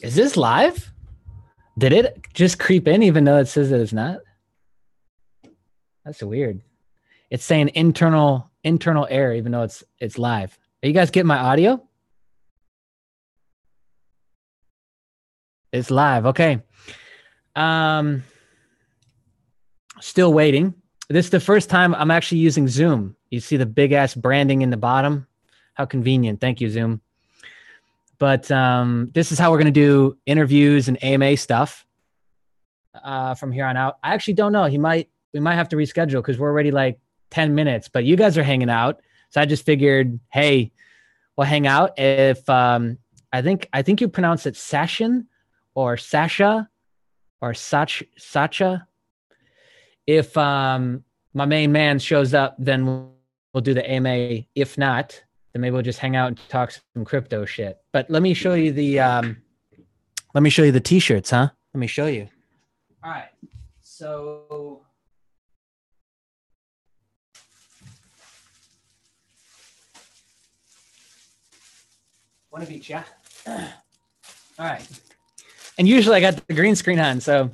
Is this live? Did it just creep in even though it says that it's not? That's weird. It's saying internal error even though it's live. Are you guys getting my audio? It's live. Okay. Still waiting. This is the first time I'm actually using Zoom. You see the big ass branding in the bottom. How convenient. Thank you, Zoom. But this is how we're going to do interviews and AMA stuff from here on out. I actually don't know. We might have to reschedule because we're already like 10 minutes, but you guys are hanging out. So I just figured, hey, we'll hang out. If I think you pronounce it Sashin or Sasha or Sacha. If my main man shows up, then we'll do the AMA. If not, then maybe we'll just hang out and talk some crypto shit. But let me show you the t-shirts, huh? Let me show you. All right. So one of each, yeah. All right. And usually I got the green screen on, so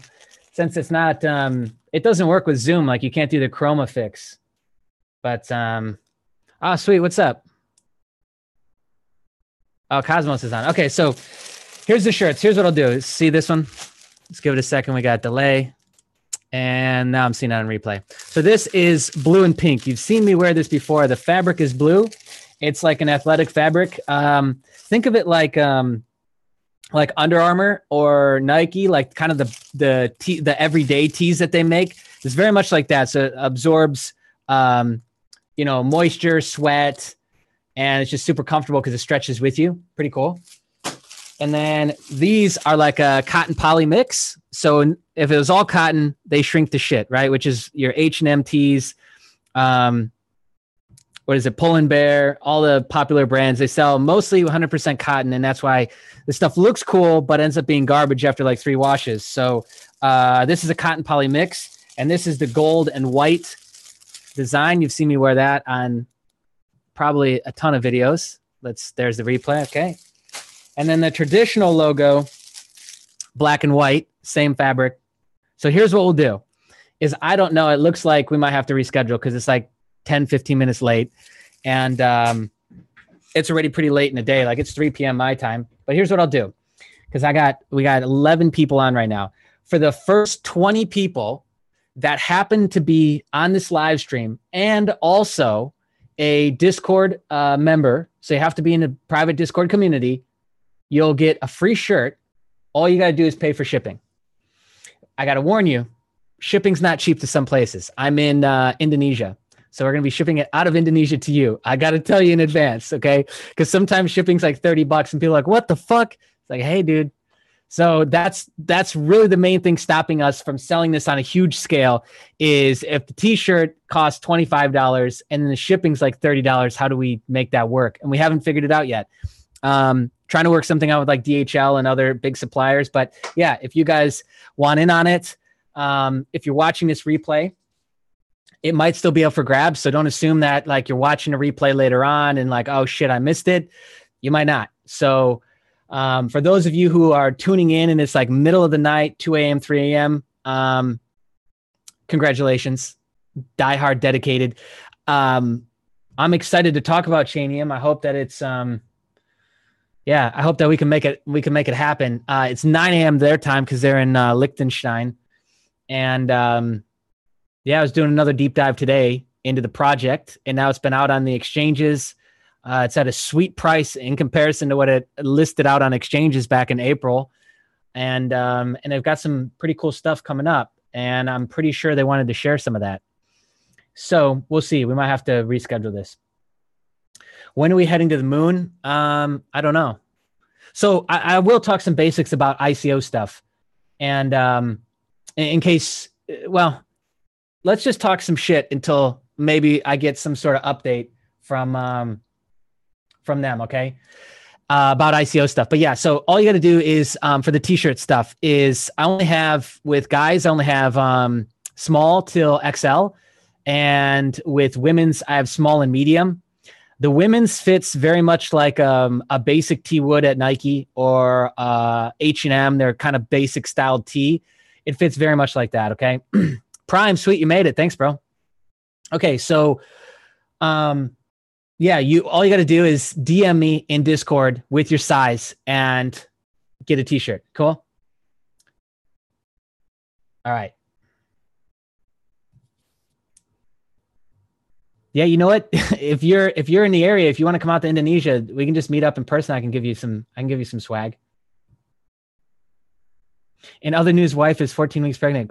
since it's not it doesn't work with Zoom, like you can't do the chroma fix. But oh sweet, what's up? Oh, Cosmos is on. Okay, so here's the shirts. Here's what I'll do. See this one? Let's give it a second. We got delay. And now I'm seeing it on replay. So this is blue and pink. You've seen me wear this before. The fabric is blue. It's like an athletic fabric. Think of it like Under Armour or Nike, like kind of the everyday tees that they make. It's very much like that. So it absorbs, moisture, sweat, and it's just super comfortable because it stretches with you. Pretty cool. And then these are like a cotton poly mix. So if it was all cotton, they shrink to shit, right? Which is your H&M tees. What is it? Pull and Bear, all the popular brands. They sell mostly 100% cotton. And that's why the stuff looks cool, but ends up being garbage after like 3 washes. So this is a cotton poly mix. And this is the gold and white design. You've seen me wear that on probably a ton of videos. There's the replay. Okay. And then the traditional logo, black and white, same fabric. So here's what we'll do is I don't know. It looks like we might have to reschedule because it's like 10, 15 minutes late. And it's already pretty late in the day. Like it's 3 p.m. my time. But here's what I'll do. Because we got 11 people on right now. For the first 20 people that happen to be on this live stream and also a Discord member, so you have to be in a private Discord community, you'll get a free shirt. All you got to do is pay for shipping. I got to warn you, shipping's not cheap to some places. I'm in Indonesia. So we're going to be shipping it out of Indonesia to you. I got to tell you in advance, okay? Because sometimes shipping's like $30 and people are like, what the fuck? It's like, hey, dude. So that's really the main thing stopping us from selling this on a huge scale is if the t-shirt costs $25 and then the shipping's like $30, how do we make that work? And we haven't figured it out yet. Trying to work something out with like DHL and other big suppliers. But yeah, if you guys want in on it, if you're watching this replay, it might still be up for grabs. So don't assume that like you're watching a replay later on and like, oh shit, I missed it. You might not. So for those of you who are tuning in and it's like middle of the night, 2 a.m., 3 a.m., congratulations. Die hard dedicated. I'm excited to talk about Chainium. I hope that it's, I hope that we can make it happen. It's 9 a.m. their time because they're in Liechtenstein. And I was doing another deep dive today into the project, and now it's been out on the exchanges. It's at a sweet price in comparison to what it listed out on exchanges back in April. And they've got some pretty cool stuff coming up, and I'm pretty sure they wanted to share some of that. So we'll see. We might have to reschedule this. When are we heading to the moon? I don't know. So I will talk some basics about ICO stuff. And in case, well, let's just talk some shit until maybe I get some sort of update from them, okay? About ICO stuff. But yeah, so all you got to do is for the t-shirt stuff is I only have small till XL. And with women's, I have small and medium. The women's fits very much like a basic tee would at Nike or H&M. They're kind of basic styled tee. It fits very much like that. Okay. Prime, sweet, you made it. Thanks, bro. Okay, so yeah, all you got to do is DM me in Discord with your size and get a t-shirt. Cool. All right. Yeah, you know what? If you're in the area, if you want to come out to Indonesia, we can just meet up in person. I can give you some swag. In other news, wife is 14 weeks pregnant.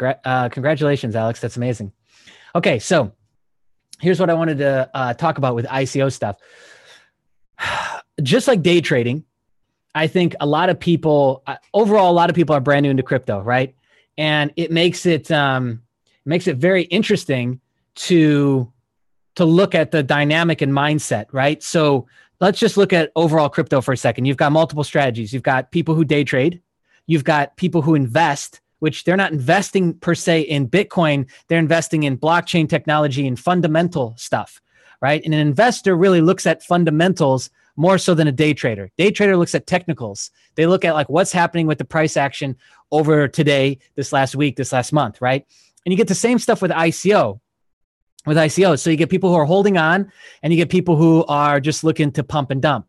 Congratulations, Alex. That's amazing. Okay, so here's what I wanted to talk about with ICO stuff. Just like day trading, I think a lot of people, overall, a lot of people are brand new into crypto, right? And it makes it very interesting to look at the dynamic and mindset, right? So let's just look at overall crypto for a second. You've got multiple strategies. You've got people who day trade. You've got people who invest, which they're not investing per se in Bitcoin. They're investing in blockchain technology and fundamental stuff, right? And an investor really looks at fundamentals more so than a day trader. Day trader looks at technicals. They look at like what's happening with the price action over today, this last week, this last month, right? And you get the same stuff with ICO. With ICOs. So you get people who are holding on and you get people who are just looking to pump and dump.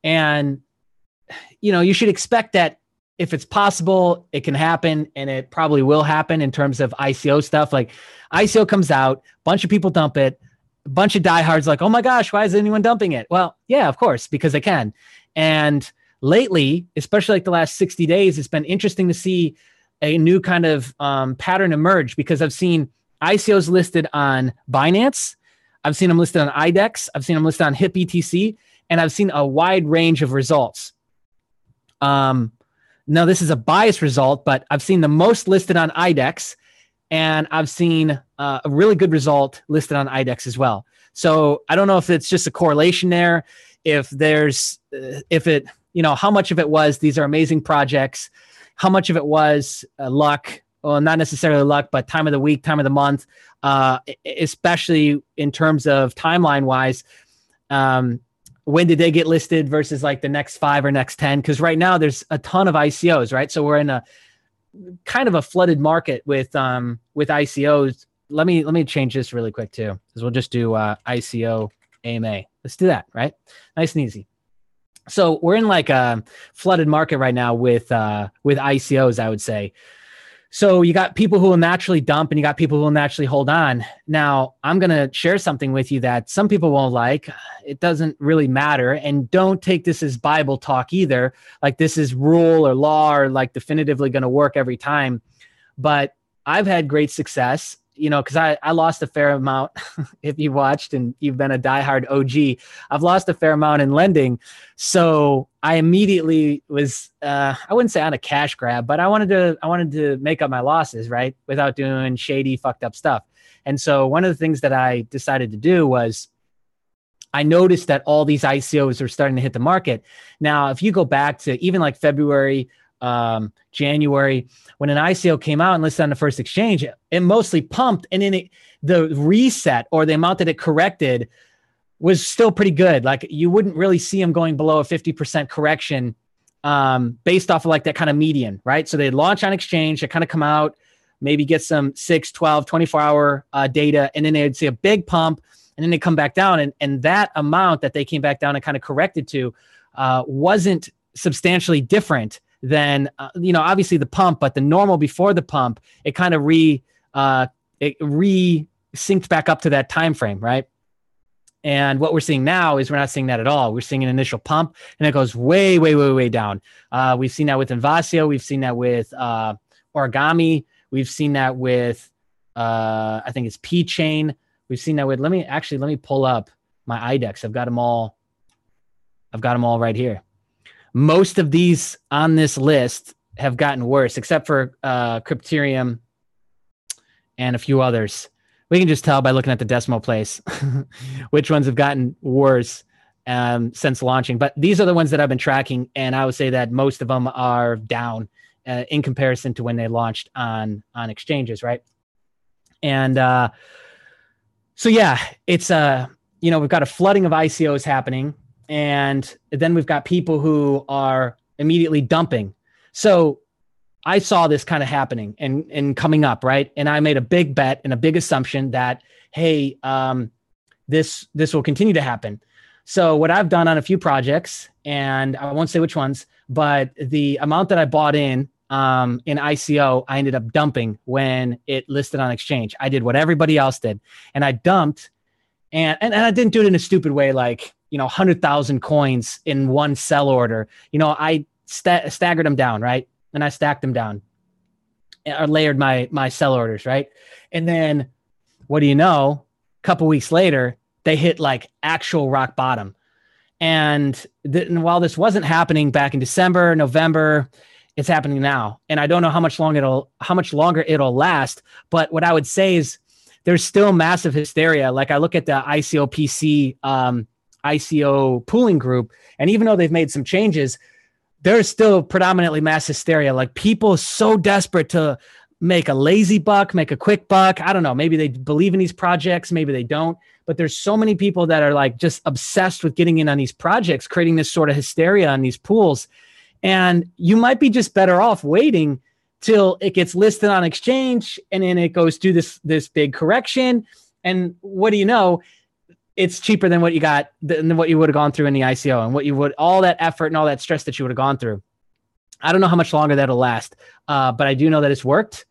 And, you know, you should expect that if it's possible, it can happen, and it probably will happen in terms of ICO stuff. Like ICO comes out, a bunch of people dump it, a bunch of diehards like, oh my gosh, why is anyone dumping it? Well, yeah, of course, because they can. And lately, especially like the last 60 days, it's been interesting to see a new kind of pattern emerge, because I've seen ICOs listed on Binance. I've seen them listed on IDEX. I've seen them listed on HipBTC, and I've seen a wide range of results. Now, this is a biased result, but I've seen the most listed on IDEX, and I've seen a really good result listed on IDEX as well. So I don't know if it's just a correlation there, if there's, how much of it was, these are amazing projects, how much of it was luck. Well, not necessarily luck, but time of the week, time of the month, especially in terms of timeline-wise. When did they get listed versus like the next 5 or next 10? Because right now there's a ton of ICOs, right? So we're in a kind of a flooded market with ICOs. Let me change this really quick too, because we'll just do ICO AMA. Let's do that, right? Nice and easy. So we're in like a flooded market right now with ICOs, I would say. So you got people who will naturally dump and you got people who will naturally hold on. Now, I'm going to share something with you that some people won't like. It doesn't really matter. And don't take this as Bible talk either. Like this is rule or law or like definitively going to work every time. But I've had great success, because I lost a fair amount. If you watched and you've been a diehard OG, I've lost a fair amount in lending. So I immediately was, I wouldn't say on a cash grab, but I wanted to make up my losses, right? Without doing shady, fucked up stuff. And so one of the things that I decided to do was I noticed that all these ICOs are starting to hit the market. Now, if you go back to even like February, January, when an ICO came out and listed on the first exchange, it mostly pumped, and then the reset or the amount that it corrected was still pretty good. Like you wouldn't really see them going below a 50% correction based off of like that kind of median, right? So they'd launch on exchange, they kind of come out, maybe get some 6, 12, 24-hour data, and then they'd see a big pump, and then they come back down. And that amount that they came back down and kind of corrected to wasn't substantially different than, obviously the pump, but the normal before the pump, it kind of re-synced back up to that time frame, right? And what we're seeing now is we're not seeing that at all. We're seeing an initial pump, and it goes way, way, way, way down. We've seen that with Invasio. We've seen that with Origami. We've seen that with, I think it's P-Chain. We've seen that with, let me pull up my IDEX. I've got them all right here. Most of these on this list have gotten worse, except for Crypterium and a few others. We can just tell by looking at the decimal place which ones have gotten worse since launching. But these are the ones that I've been tracking, and I would say that most of them are down in comparison to when they launched on exchanges, right? And so yeah, it's we've got a flooding of ICOs happening, and then we've got people who are immediately dumping. So I saw this kind of happening and coming up, right? And I made a big bet and a big assumption that, hey, this will continue to happen. So what I've done on a few projects, and I won't say which ones, but the amount that I bought in ICO, I ended up dumping when it listed on exchange. I did what everybody else did, and I dumped, and I didn't do it in a stupid way, like 100,000 coins in one sell order. I staggered them down, right? And I stacked them down, or layered my sell orders, right? And then what do you know? A couple weeks later, they hit like actual rock bottom. And while this wasn't happening back in December, November, it's happening now. And I don't know how much longer it'll last. But what I would say is there's still massive hysteria. Like I look at the ICO PC, ICO pooling group, and even though they've made some changes, there's still predominantly mass hysteria. Like people so desperate to make a lazy buck, make a quick buck. I don't know. Maybe they believe in these projects. Maybe they don't. But there's so many people that are like just obsessed with getting in on these projects, creating this sort of hysteria on these pools. And you might be just better off waiting till it gets listed on exchange, and then it goes through this big correction. And what do you know? It's cheaper than what you got, than what you would have gone through in the ICO, and all that effort and all that stress that you would have gone through. I don't know how much longer that'll last, but I do know that it's worked.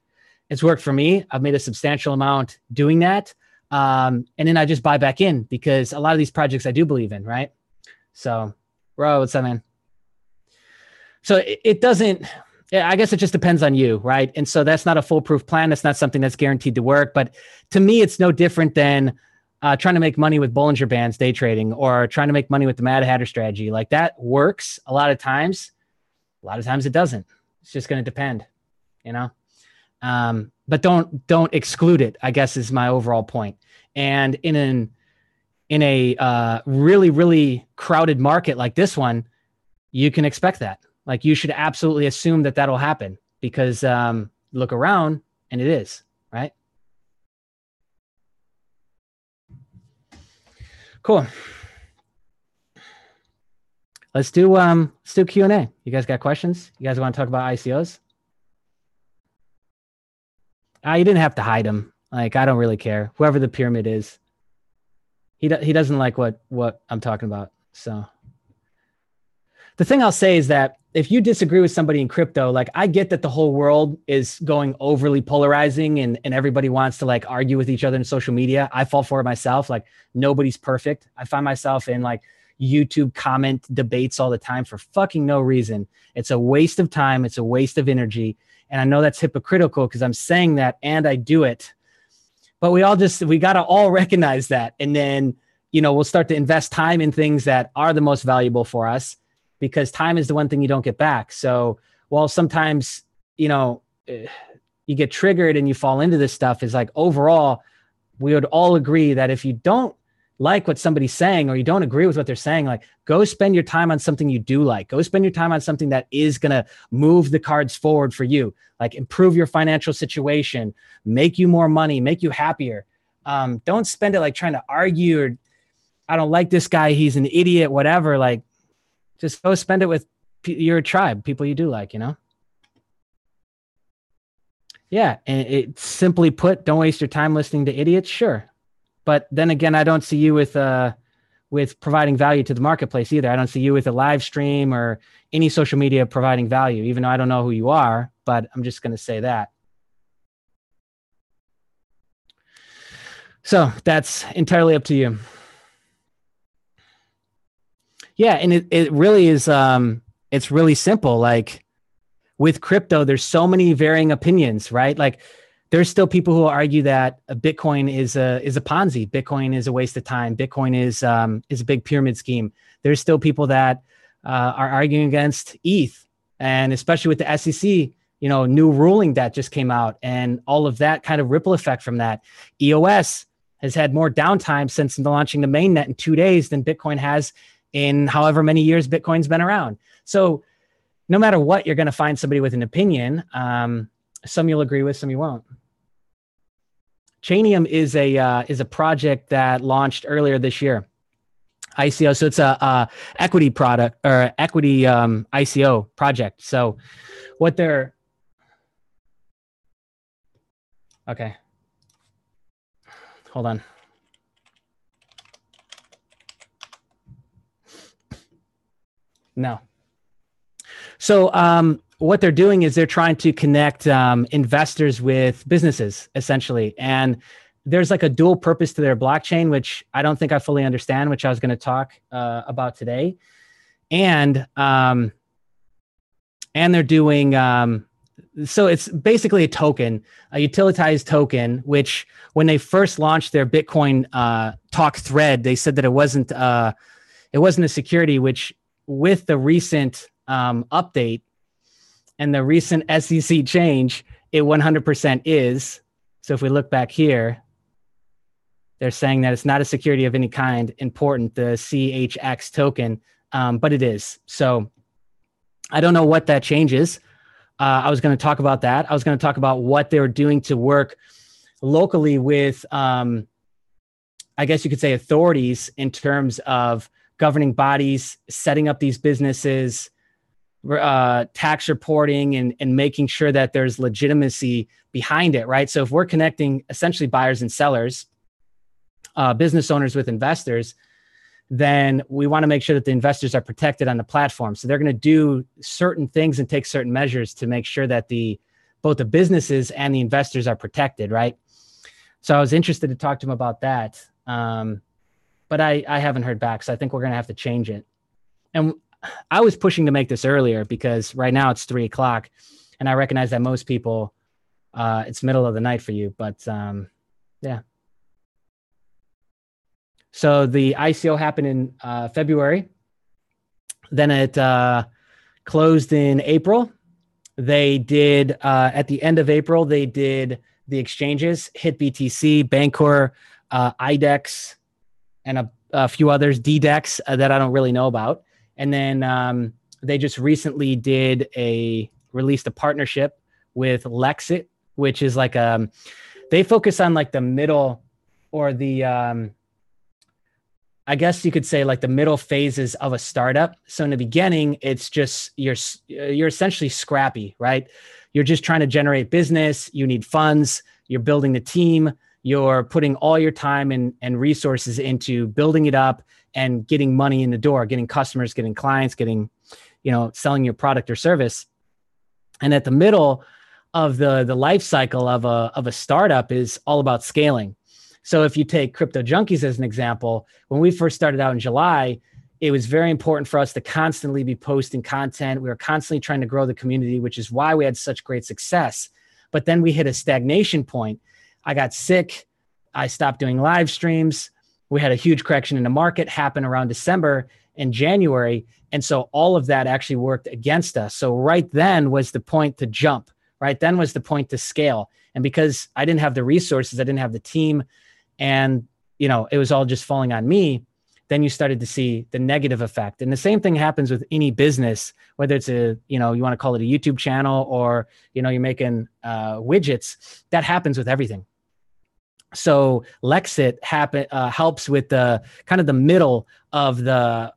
It's worked for me. I've made a substantial amount doing that. And then I just buy back in because a lot of these projects I do believe in, right? So, bro, what's up, man? So it doesn't, I guess it just depends on you, right? And so that's not a foolproof plan. That's not something that's guaranteed to work. But to me, it's no different than trying to make money with Bollinger Bands day trading, or trying to make money with the Mad Hatter strategy. Like that works a lot of times. A lot of times it doesn't. It's just going to depend, but don't exclude it, I guess, is my overall point. And in a really, really crowded market like this one, you can expect that. Like you should absolutely assume that that'll happen, because look around and it is, right? Cool. Let's do Q&A. You guys got questions? You guys want to talk about ICOs? You didn't have to hide them. Like, I don't really care. Whoever the pyramid is, he doesn't like what I'm talking about. So the thing I'll say is that if you disagree with somebody in crypto, like I get that the whole world is going overly polarizing and everybody wants to like argue with each other in social media. I fall for it myself. Like nobody's perfect. I find myself in like YouTube comment debates all the time for fucking no reason. It's a waste of time. It's a waste of energy. And I know that's hypocritical because I'm saying that and I do it. But we got to all recognize that. And then, we'll start to invest time in things that are the most valuable for us, because time is the one thing you don't get back. So while sometimes, you get triggered and you fall into this stuff, is like overall, we would all agree that if you don't like what somebody's saying, or you don't agree with what they're saying, like go spend your time on something you do like. Go spend your time on something that is going to move the cards forward for you, like improve your financial situation, make you more money, make you happier. Don't spend it like trying to argue, or I don't like this guy, he's an idiot, whatever. Like just go spend it with your tribe, people you do like, Yeah. And it simply put, don't waste your time listening to idiots. Sure. But then again, I don't see you with providing value to the marketplace either. I don't see you with a live stream or any social media providing value, even though I don't know who you are, but I'm just going to say that. So that's entirely up to you. Yeah. And it really is, it's really simple. Like with crypto, there's so many varying opinions, right? Like there's still people who argue that Bitcoin is a Ponzi. Bitcoin is a waste of time. Bitcoin is a big pyramid scheme. There's still people that are arguing against ETH, and especially with the SEC, new ruling that just came out, and all of that kind of ripple effect from that. EOS has had more downtime since launching the mainnet in 2 days than Bitcoin has in however many years Bitcoin's been around. So no matter what, you're going to find somebody with an opinion. Some you'll agree with, some you won't. Chainium is a project that launched earlier this year. ICO. So it's a equity product or equity ICO project. So what they're okay. Hold on. No. So what they're doing is they're trying to connect investors with businesses, essentially. And there's like a dual purpose to their blockchain, which I don't think I fully understand, which I was going to talk about today. And they're doing, so it's basically a token, a utilitized token, which when they first launched their Bitcoin talk thread, they said that it wasn't a security, which with the recent update and the recent SEC change, it 100% is. So if we look back here, they're saying that it's not a security of any kind important, the CHX token, but it is. So I don't know what that changes. I was going to talk about that. I was going to talk about what they're doing to work locally with, I guess you could say, authorities in terms of governing bodies, setting up these businesses, tax reporting, and making sure that there's legitimacy behind it, right? So if we're connecting essentially buyers and sellers, business owners with investors, then we want to make sure that the investors are protected on the platform. So they're going to do certain things and take certain measures to make sure that both the businesses and the investors are protected, right? So I was interested to talk to him about that. But I haven't heard back. So I think we're going to have to change it. And I was pushing to make this earlier because right now it's 3:00 and I recognize that most people, it's middle of the night for you, but yeah. So the ICO happened in February. Then it closed in April. They did, at the end of April, they did the exchanges, HitBTC, Bancor, IDEX, and a few others, DDEX, that I don't really know about. And then they just recently released a partnership with Lexit, which is like, they focus on like the middle or the, I guess you could say like the middle phases of a startup. So in the beginning, it's just, you're essentially scrappy, right? You're just trying to generate business. You need funds. You're building the team. You're putting all your time and resources into building it up and getting money in the door, getting customers, getting clients, getting, selling your product or service. And at the middle of the life cycle of a startup is all about scaling. So if you take Crypto Junkies as an example, when we first started out in July, it was very important for us to constantly be posting content. We were constantly trying to grow the community, which is why we had such great success. But then we hit a stagnation point. I got sick. I stopped doing live streams. We had a huge correction in the market happen around December and January. And so all of that actually worked against us. So right then was the point to jump. Right then was the point to scale. And because I didn't have the resources, I didn't have the team, and, it was all just falling on me, then you started to see the negative effect. And the same thing happens with any business, whether it's you want to call it a YouTube channel or, you're making widgets, that happens with everything. So Lexit helps with the kind of the middle of the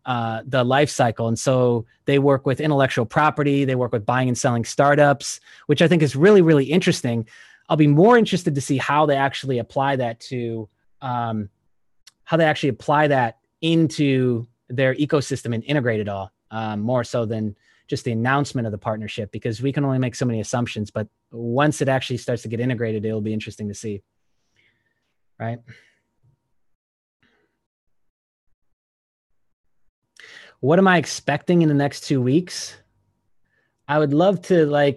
life cycle. And so they work with intellectual property. They work with buying and selling startups, which I think is really, really interesting. I'll be more interested to see how they actually apply that into their ecosystem and integrate it all, more so than just the announcement of the partnership, because we can only make so many assumptions. But once it actually starts to get integrated, it'll be interesting to see. Right? What am I expecting in the next 2 weeks? I would love to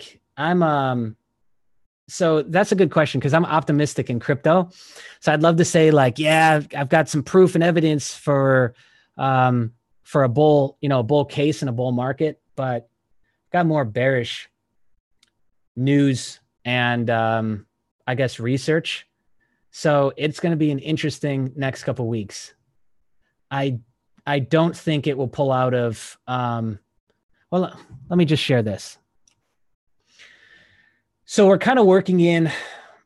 so that's a good question because I'm optimistic in crypto. So I'd love to say yeah, I've got some proof and evidence for a bull, a bull case and a bull market, but got more bearish news and I guess research. So it's going to be an interesting next couple of weeks. I don't think it will pull out of, well, let me just share this. So we're kind of working in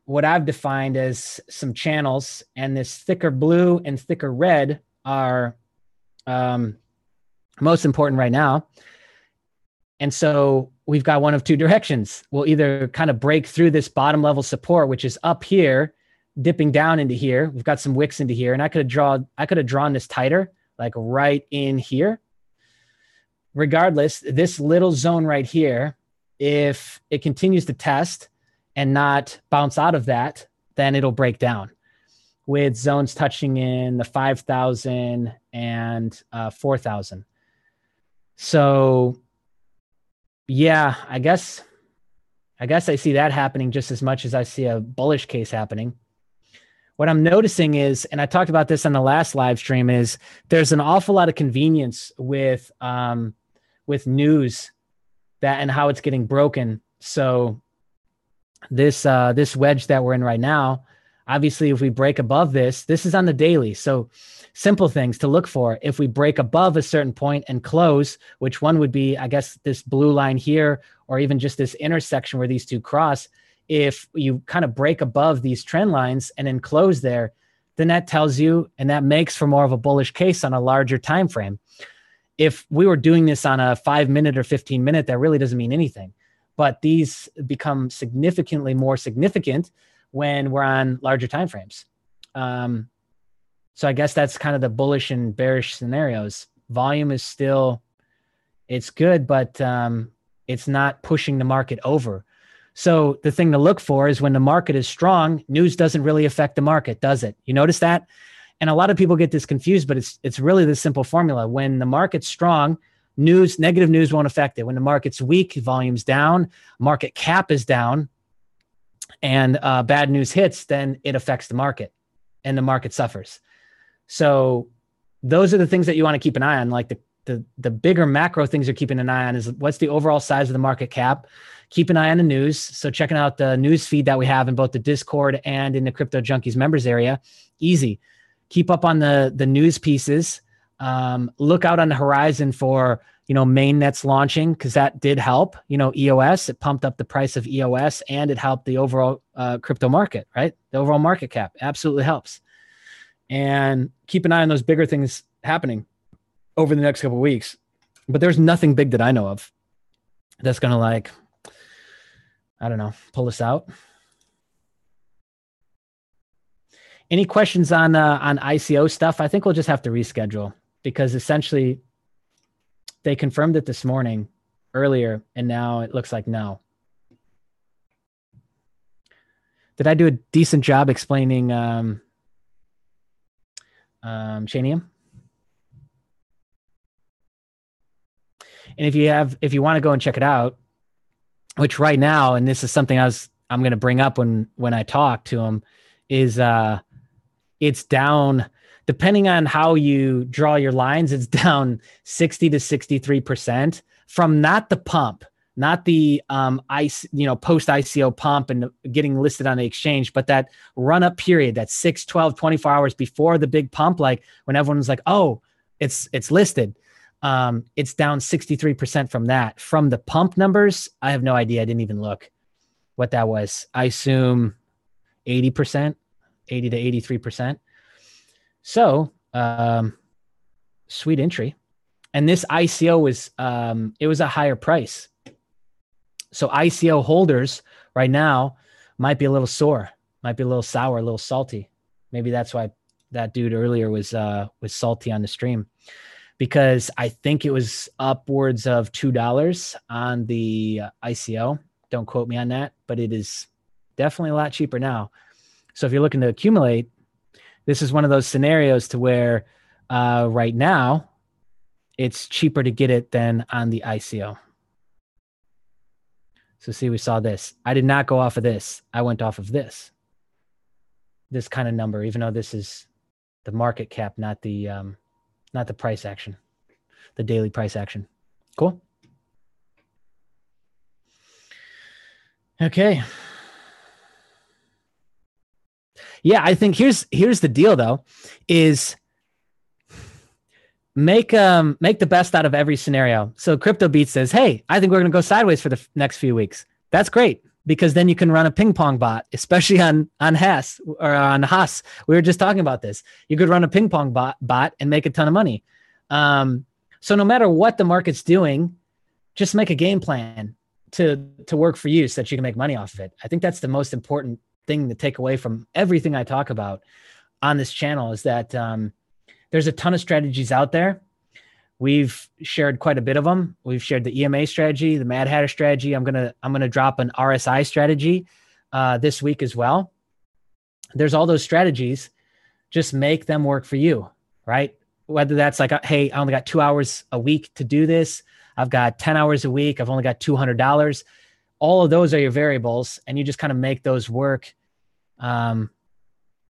what I've defined as some channels, and this thicker blue and thicker red are most important right now. And so we've got one of two directions. We'll either kind of break through this bottom level support, which is up here, dipping down into here. We've got some wicks into here, and I could have drawn this tighter, like right in here. Regardless, this little zone right here, if it continues to test and not bounce out of that, then it'll break down with zones touching in the 5,000 and 4,000. So yeah, I guess I see that happening just as much as I see a bullish case happening. What I'm noticing is, and I talked about this on the last live stream, is there's an awful lot of convenience with news that and how it's getting broken. So this wedge that we're in right now, obviously, if we break above this is on the daily. So simple things to look for. If we break above a certain point and close, which one would be, I guess, this blue line here, or even just this intersection where these two cross, if you kind of break above these trend lines and then close there, then that tells you, and that makes for more of a bullish case on a larger time frame. If we were doing this on a 5-minute or 15-minute, that really doesn't mean anything. But these become significantly more significant when we're on larger time frames. So I guess that's kind of the bullish and bearish scenarios. Volume is still, it's good, but it's not pushing the market over. So the thing to look for is when the market is strong, news doesn't really affect the market, does it? You notice that? And a lot of people get this confused, but it's really the simple formula. When the market's strong, negative news won't affect it. When the market's weak, volume's down, market cap is down, and bad news hits, then it affects the market and the market suffers. So those are the things that you want to keep an eye on. Like the bigger macro things you're keeping an eye on is what's the overall size of the market cap. Keep an eye on the news. So checking out the news feed that we have in both the Discord and in the Crypto Junkies members area, easy. Keep up on the news pieces. Look out on the horizon for, mainnets launching, because that did help. EOS, it pumped up the price of EOS and it helped the overall crypto market, right? The overall market cap absolutely helps. And keep an eye on those bigger things happening over the next couple of weeks. But there's nothing big that I know of that's going to pull us out. Any questions on ICO stuff? I think we'll just have to reschedule, because essentially they confirmed it this morning earlier, and now it looks like no. Did I do a decent job explaining Chainium? And if you want to go and check it out, which right now, and this is something I'm going to bring up when I talk to him, is it's down, depending on how you draw your lines, it's down 60 to 63% from not the pump, not the post ICO pump and getting listed on the exchange, but that run up period, that 6, 12, 24 hours before the big pump, like when everyone's like, oh, it's listed. It's down 63% from that. From the pump numbers, I have no idea. I didn't even look what that was. I assume 80%, 80 to 83%. So, sweet entry. And this ICO was, it was a higher price. So ICO holders right now might be a little sore, might be a little sour, a little salty. Maybe that's why that dude earlier was salty on the stream, because I think it was upwards of $2 on the ICO. Don't quote me on that, but it is definitely a lot cheaper now. So if you're looking to accumulate, this is one of those scenarios to where right now it's cheaper to get it than on the ICO. So see, we saw this. I did not go off of this. I went off of this kind of number, even though this is the market cap, not the price action, the daily price action. Cool. Okay. Yeah, I think here's the deal though, is make the best out of every scenario. So Crypto Beat says, hey, I think we're going to go sideways for the next few weeks. That's great. because then you can run a ping pong bot, especially on Haas or on Haas. We were just talking about this. You could run a ping pong bot and make a ton of money. So no matter what the market's doing, just make a game plan to work for you so that you can make money off of it. I think that's the most important thing to take away from everything I talk about on this channel is that there's a ton of strategies out there. We've shared quite a bit of them. We've shared the EMA strategy, the Mad Hatter strategy. I'm gonna drop an RSI strategy this week as well. There's all those strategies. Just make them work for you, right? Whether that's like, hey, I only got 2 hours a week to do this. I've got 10 hours a week. I've only got $200. All of those are your variables, and you just kind of make those work.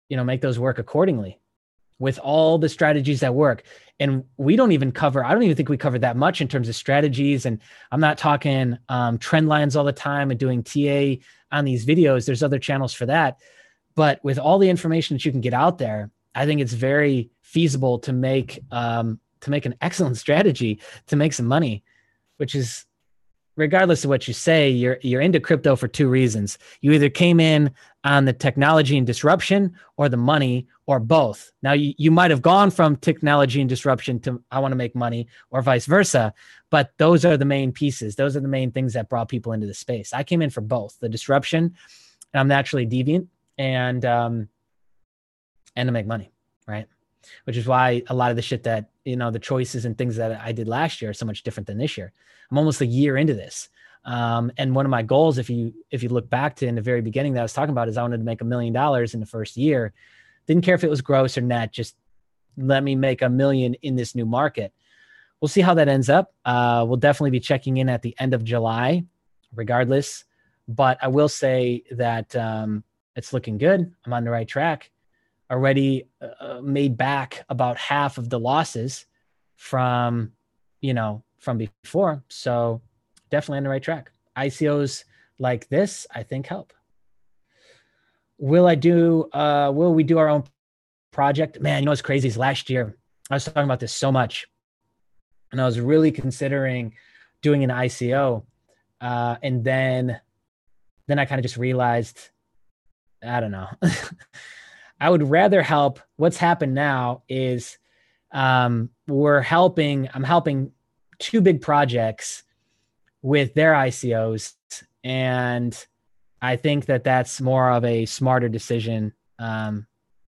Make those work accordingly with all the strategies that work. And we don't even cover, I don't even think we covered that much in terms of strategies. And I'm not talking trend lines all the time and doing TA on these videos. There's other channels for that. But with all the information that you can get out there, I think it's very feasible to make an excellent strategy to make some money, which is, regardless of what you say, you're into crypto for two reasons. You either came in on the technology and disruption or the money or both. Now you might have gone from technology and disruption to I want to make money or vice versa, but those are the main pieces. Those are the main things that brought people into the space. I came in for both the disruption, and I'm naturally deviant, and to make money, right? Which is why a lot of the shit that, the choices and things that I did last year are so much different than this year. I'm almost a year into this. And one of my goals, if you look back to in the very beginning that I was talking about, is I wanted to make $1 million in the first year. Didn't care if it was gross or net, just let me make $1 million in this new market. We'll see how that ends up. We'll definitely be checking in at the end of July, regardless. But I will say that it's looking good. I'm on the right track. Already made back about half of the losses from before. So definitely on the right track. ICOs like this, I think, help. Will we do our own project? Man, what's crazy is last year, I was talking about this so much, and I was really considering doing an ICO. And then I kind of just realized, I don't know. I would rather help. What's happened now is I'm helping two big projects with their ICOs. And I think that that's more of a smarter decision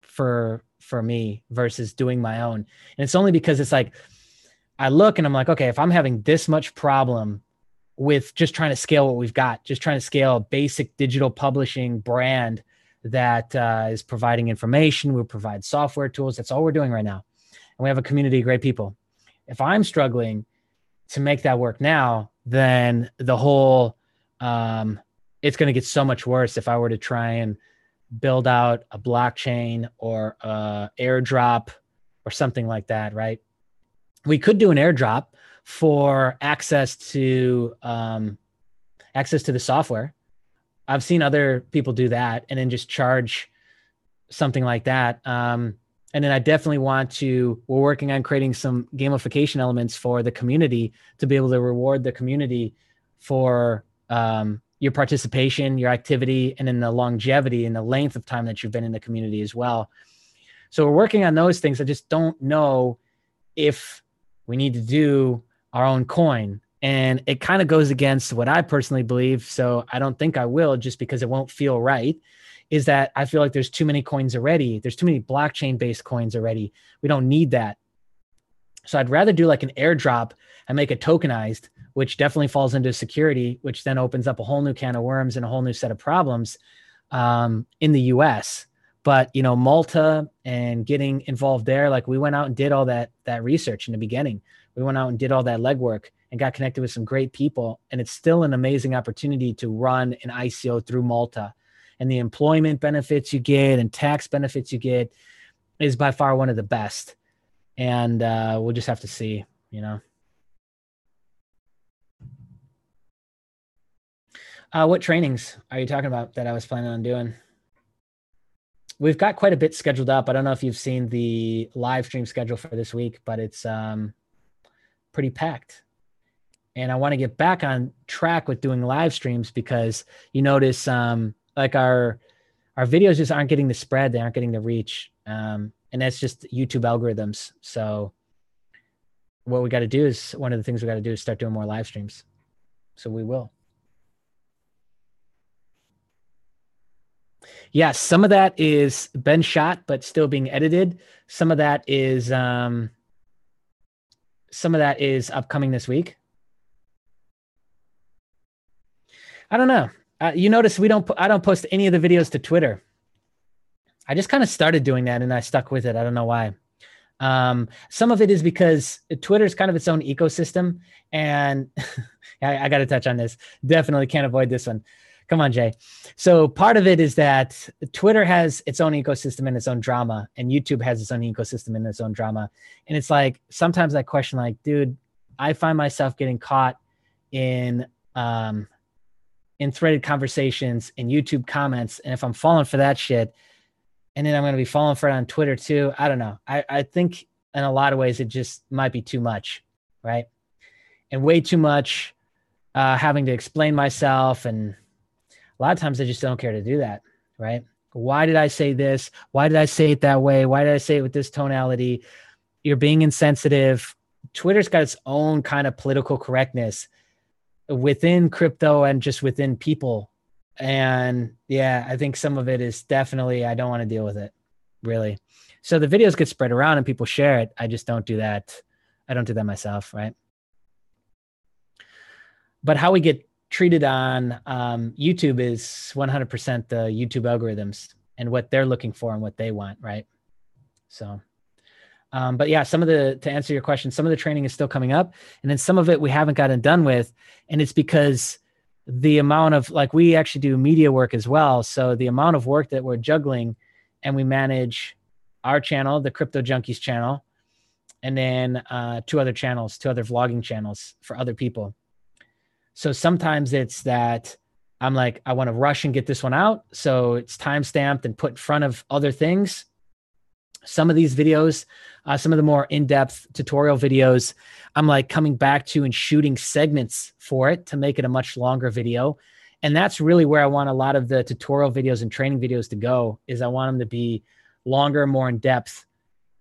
for me versus doing my own. And it's only because it's like, I look and I'm like, okay, if I'm having this much problem with just trying to scale what we've got, just trying to scale a basic digital publishing brand that is providing information, we provide software tools. That's all we're doing right now. And we have a community of great people. If I'm struggling to make that work now, then the whole, it's going to get so much worse if I were to try and build out a blockchain or airdrop or something like that, right? We could do an airdrop for access to the software. I've seen other people do that and then just charge something like that. And then I definitely we're working on creating some gamification elements for the community to be able to reward the community for your participation, your activity, and then the longevity and the length of time that you've been in the community as well. So we're working on those things. I just don't know if we need to do our own coin. And it kind of goes against what I personally believe. So I don't think I will, just because it won't feel right, is that I feel like there's too many coins already. There's too many blockchain-based coins already. We don't need that. So I'd rather do like an airdrop and make it tokenized, which definitely falls into security, which then opens up a whole new can of worms and a whole new set of problems in the US. But, Malta and getting involved there, like we went out and did all that research in the beginning. We went out and did all that legwork and got connected with some great people. And it's still an amazing opportunity to run an ICO through Malta. And the employment benefits you get and tax benefits you get is by far one of the best. And we'll just have to see, What trainings are you talking about that I was planning on doing? We've got quite a bit scheduled up. I don't know if you've seen the live stream schedule for this week, but it's pretty packed. And I want to get back on track with doing live streams because you notice like our videos just aren't getting the spread. They aren't getting the reach. And that's just YouTube algorithms. So what we got to do is, one of the things we got to do is start doing more live streams. So we will. Yes, some of that is been shot, but still being edited. Some of that is upcoming this week. I don't know. You notice I don't post any of the videos to Twitter. I just kind of started doing that and I stuck with it. I don't know why. Some of it is because Twitter is kind of its own ecosystem, and I got to touch on this. Definitely can't avoid this one. Come on, Jay. So part of it is that Twitter has its own ecosystem and its own drama, and YouTube has its own ecosystem and its own drama. And it's like, sometimes I question, like, dude, I find myself getting caught in threaded conversations in YouTube comments. And if I'm falling for that shit, and then I'm going to be falling for it on Twitter too, I don't know. I think in a lot of ways, it just might be too much, right? And way too much having to explain myself. And a lot of times I just don't care to do that, right? Why did I say this? Why did I say it that way? Why did I say it with this tonality? You're being insensitive. Twitter's got its own kind of political correctness within crypto and just within people. And yeah, I think some of it is definitely, I don't want to deal with it, really. So the videos get spread around and people share it. I just don't do that. I don't do that myself, right? But how we get treated on YouTube is 100% the YouTube algorithms and what they're looking for and what they want, right? So, but yeah, to answer your question, some of the training is still coming up, and then some of it we haven't gotten done with. And it's because the amount of, like, we actually do media work as well. So the amount of work that we're juggling, and we manage our channel, the Crypto Junkies channel, and then two other vlogging channels for other people. So sometimes it's that I'm like, I want to rush and get this one out. So it's time-stamped and put in front of other things. Some of these videos, some of the more in-depth tutorial videos, I'm like coming back to and shooting segments for it to make it a much longer video. And that's really where I want a lot of the tutorial videos and training videos to go, is I want them to be longer, more in depth,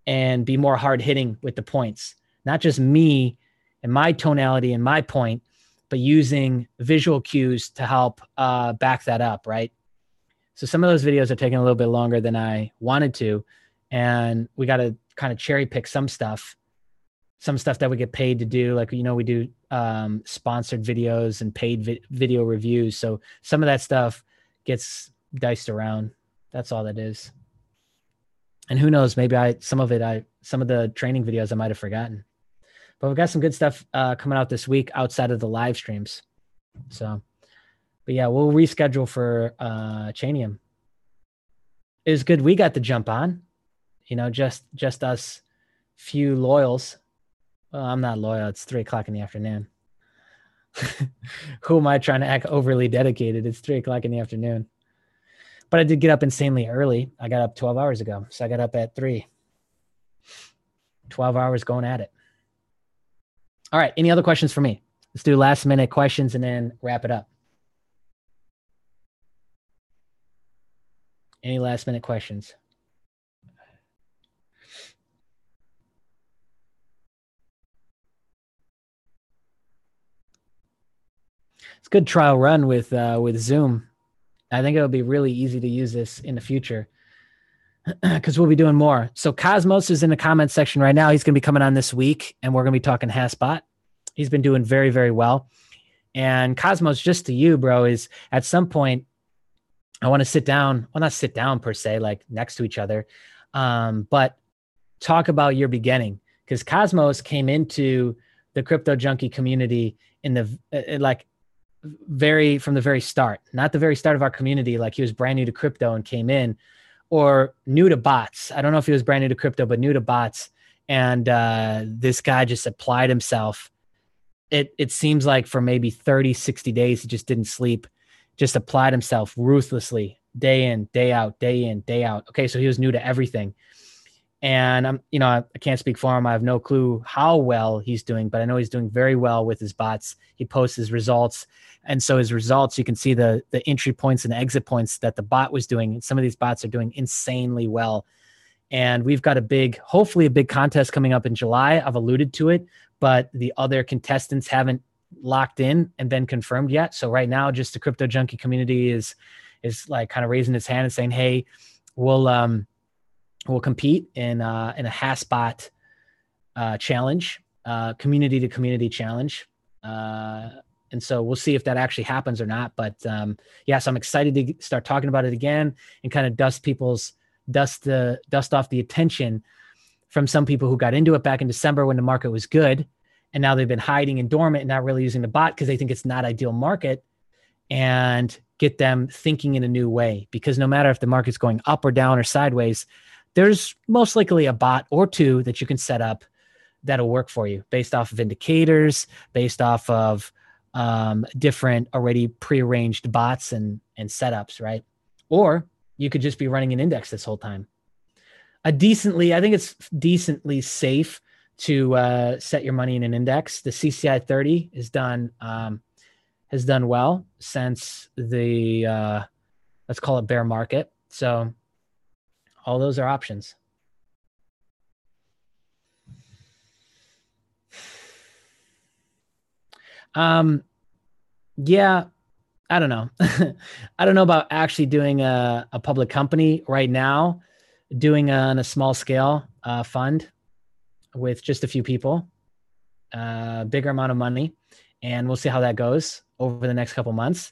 and be more hard hitting with the points. Not just me and my tonality and my point, but using visual cues to help back that up, right? So some of those videos are taking a little bit longer than I wanted to. And we got to kind of cherry pick some stuff that we get paid to do. Like, we do sponsored videos and paid video reviews. So some of that stuff gets diced around. That's all that is. And who knows, maybe some of the training videos I might've forgotten, but we've got some good stuff coming out this week outside of the live streams. So, but yeah, we'll reschedule for Chainium. It was good. We got the jump on. Just us few loyals. Well, I'm not loyal. It's 3:00 in the afternoon. Who am I trying to act overly dedicated? It's 3:00 in the afternoon. But I did get up insanely early. I got up 12 hours ago. So I got up at 3. 12 hours going at it. All right. Any other questions for me? Let's do last minute questions and then wrap it up. Any last minute questions? It's a good trial run with Zoom. I think it'll be really easy to use this in the future because we'll be doing more. So Cosmos is in the comment section right now. He's going to be coming on this week, and we're going to be talking Haspot. He's been doing very, very well. And Cosmos, just to you, bro, is at some point I want to sit down. Well, not sit down per se, like next to each other, but talk about your beginning, because Cosmos came into the Crypto Junkie community in the from the very start, not the very start of our community. Like, he was brand new to crypto and came in, or new to bots. I don't know if he was brand new to crypto, but new to bots. And this guy just applied himself. It seems like for maybe 30, 60 days, he just didn't sleep, just applied himself ruthlessly, day in, day out, day in, day out. Okay. So he was new to everything. And I can't speak for him. I have no clue how well he's doing, but I know he's doing very well with his bots. He posts his results. And so his results, you can see the entry points and exit points that the bot was doing. And some of these bots are doing insanely well. And we've got hopefully a big contest coming up in July. I've alluded to it, but the other contestants haven't locked in and been confirmed yet. So right now, just the Crypto Junkie community is like kind of raising its hand and saying, hey, we'll compete in a Hasbot challenge, community to community challenge. And so we'll see if that actually happens or not. But so I'm excited to start talking about it again and kind of dust off the attention from some people who got into it back in December when the market was good. And now they've been hiding and dormant and not really using the bot because they think it's not ideal market, and get them thinking in a new way. Because no matter if the market's going up or down or sideways, there's most likely a bot or two that you can set up that'll work for you based off of indicators, based off of different already prearranged bots and setups, right? Or you could just be running an index this whole time. I think it's decently safe to set your money in an index. The CCI 30 has done well since the let's call it bear market. So all those are options. Yeah, I don't know. I don't know about actually doing a public company right now, doing on a small scale fund with just a few people, bigger amount of money, and we'll see how that goes over the next couple months.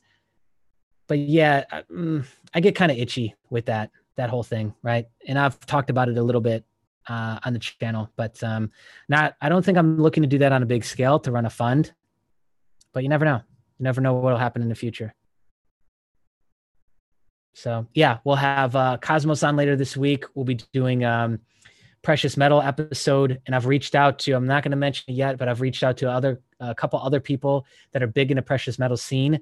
But yeah, I get kind of itchy with that whole thing, right? And I've talked about it a little bit on the channel, but I don't think I'm looking to do that on a big scale to run a fund. But you never know. You never know what will happen in the future. So yeah, we'll have Cosmos on later this week. We'll be doing precious metal episode, and I've reached out to, I'm not going to mention it yet, but I've reached out to a couple other people that are big in the precious metal scene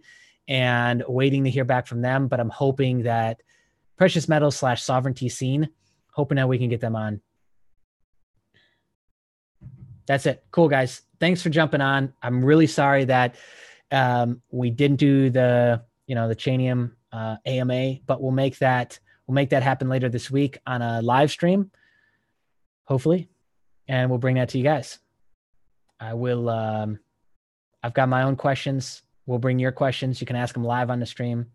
and waiting to hear back from them. But I'm hoping that precious metal / sovereignty scene, hoping that we can get them on. That's it. Cool, guys. Thanks for jumping on. I'm really sorry that we didn't do the Chainium AMA, but we'll make that happen later this week on a live stream, hopefully, and we'll bring that to you guys. I've got my own questions. We'll bring your questions. You can ask them live on the stream,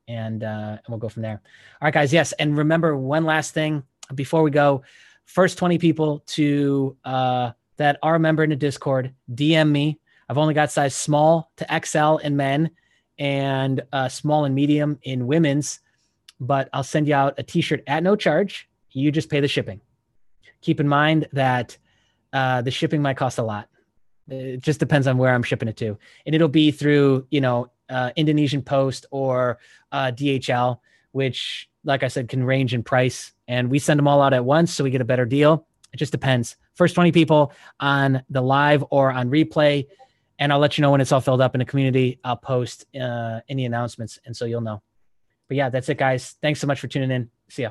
and we'll go from there. All right, guys. Yes, and remember one last thing before we go: first 20 people to that are a member in the Discord, DM me. I've only got size small to XL in men and small and medium in women's, but I'll send you out a t-shirt at no charge. You just pay the shipping. Keep in mind that the shipping might cost a lot. It just depends on where I'm shipping it to. And it'll be through, Indonesian Post or DHL, which, like I said, can range in price. And we send them all out at once, so we get a better deal. It just depends. First 20 people on the live or on replay. And I'll let you know when it's all filled up in the community. I'll post any announcements, and so you'll know. But yeah, that's it, guys. Thanks so much for tuning in. See ya.